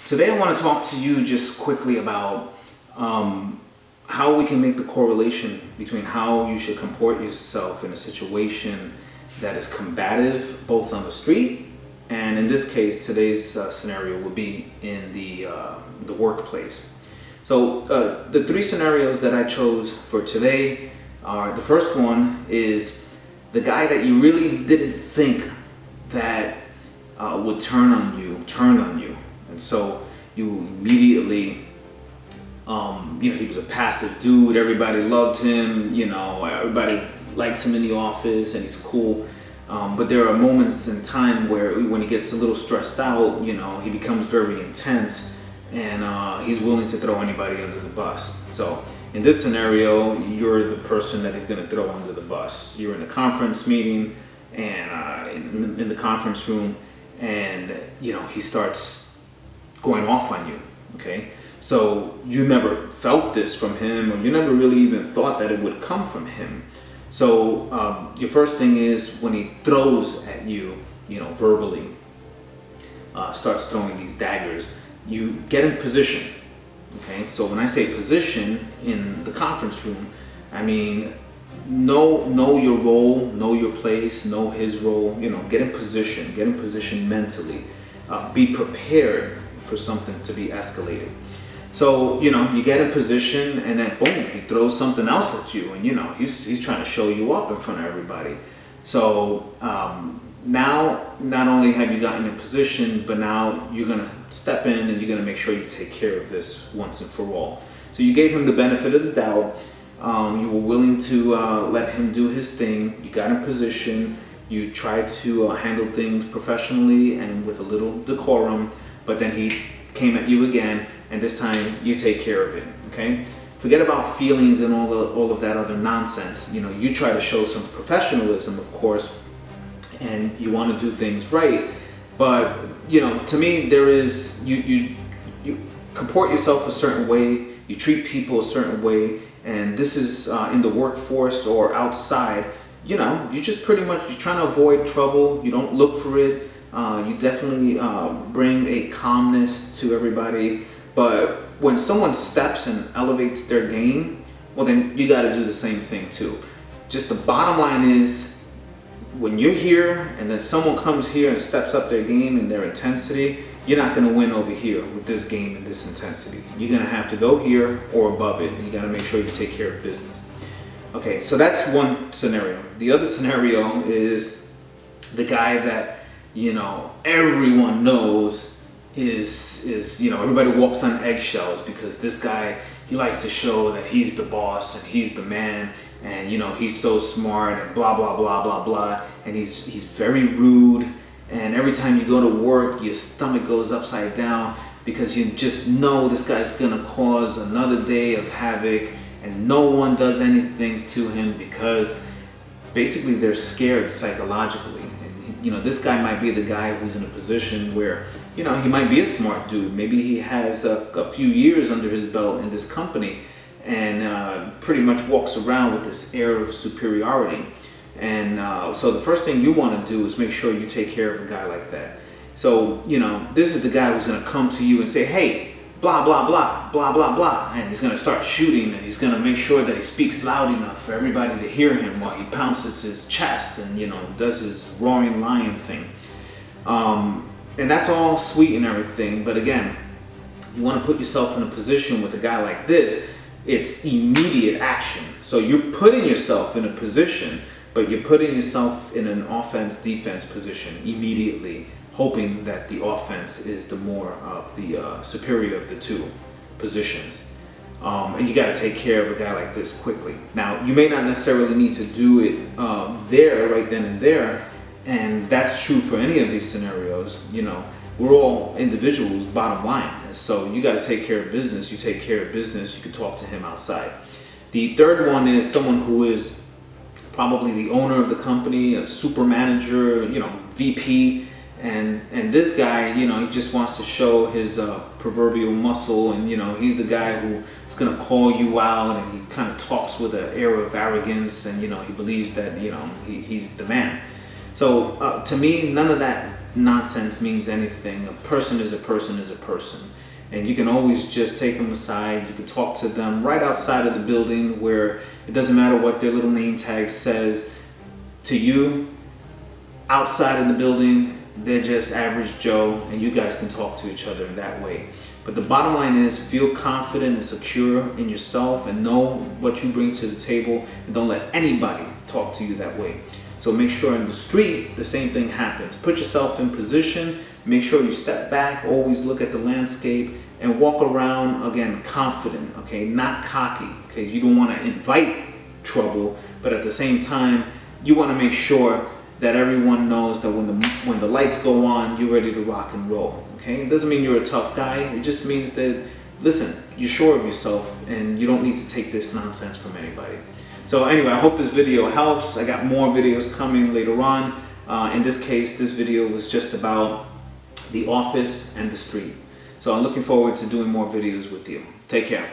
Today I want to talk to you just quickly about how we can make the correlation between how you should comport yourself in a situation that is combative, both on the street and in this case, today's scenario would be in the workplace. So the three scenarios that I chose for today are, the first one is the guy that you really didn't think that would turn on you. And so you immediately, he was a passive dude. Everybody loved him. Everybody likes him in the office, and he's cool. But there are moments in time where, when he gets a little stressed out, he becomes very intense, and he's willing to throw anybody under the bus. So in this scenario, you're the person that he's going to throw under the bus. You're in a conference meeting, and in the conference room, and he starts going off on you. Okay, so you never felt this from him, or you never really even thought that it would come from him. So your first thing is, when he throws at you, verbally, starts throwing these daggers, you get in position. Okay, so when I say position in the conference room, I mean know your role, know your place, know his role. Get in position mentally. Be prepared for something to be escalated. So, you get in position, and then boom, he throws something else at you, and he's trying to show you up in front of everybody. So now, not only have you gotten in position, but now you're gonna step in and you're gonna make sure you take care of this once and for all. So you gave him the benefit of the doubt. You were willing to let him do his thing. You got in position. You tried to handle things professionally and with a little decorum, but then he came at you again, and this time you take care of it. Okay, forget about feelings and all of that other nonsense. You try to show some professionalism, of course, and you want to do things right. But to me, there is you comport yourself a certain way, you treat people a certain way, and this is in the workforce or outside. You just pretty much, you're trying to avoid trouble. You don't look for it. You definitely bring a calmness to everybody. But when someone steps and elevates their game, well, then you got to do the same thing too. Just the bottom line is, when you're here and then someone comes here and steps up their game and their intensity, you're not going to win over here with this game and this intensity. You're going to have to go here or above it, and you got to make sure you take care of business. Okay, so that's one scenario. The other scenario is the guy that everyone knows is everybody walks on eggshells, because this guy, he likes to show that he's the boss and he's the man, and he's so smart and blah blah blah blah blah, and he's very rude, and every time you go to work, your stomach goes upside down, because you just know this guy's gonna cause another day of havoc, and no one does anything to him because basically they're scared psychologically. This guy might be the guy who's in a position where, he might be a smart dude. Maybe he has a few years under his belt in this company, and pretty much walks around with this air of superiority. And so the first thing you want to do is make sure you take care of a guy like that. So, this is the guy who's going to come to you and say, hey, blah, blah, blah, blah, blah, blah. And he's going to start shooting, and he's going to make sure that he speaks loud enough for everybody to hear him while he pounces his chest and, does his roaring lion thing. And that's all sweet and everything. But again, you want to put yourself in a position with a guy like this. It's immediate action. So you're putting yourself in a position, but you're putting yourself in an offense-defense position immediately, hoping that the offense is the more of the superior of the two positions. And you got to take care of a guy like this quickly. Now, you may not necessarily need to do it there, right then and there, and that's true for any of these scenarios. We're all individuals, bottom line. So you got to take care of business. You take care of business, you can talk to him outside. The third one is someone who is probably the owner of the company, a super manager, VP, and this guy, he just wants to show his proverbial muscle, and he's the guy who is going to call you out, and he kind of talks with an air of arrogance, and he believes that he's the man. So to me, none of that nonsense means anything. A person is a person is a person. And you can always just take them aside. You can talk to them right outside of the building, where it doesn't matter what their little name tag says to you. Outside of the building, they're just average Joe, and you guys can talk to each other in that way. But the bottom line is, feel confident and secure in yourself and know what you bring to the table, and don't let anybody talk to you that way. So make sure in the street, the same thing happens. Put yourself in position, make sure you step back, always look at the landscape, and walk around, again, confident, okay? Not cocky, because you don't want to invite trouble, but at the same time, you want to make sure that everyone knows that when the lights go on, you're ready to rock and roll, okay? It doesn't mean you're a tough guy. It just means that, listen, you're sure of yourself, and you don't need to take this nonsense from anybody. So anyway, I hope this video helps. I got more videos coming later on. In this case, this video was just about the office and the street. So I'm looking forward to doing more videos with you. Take care.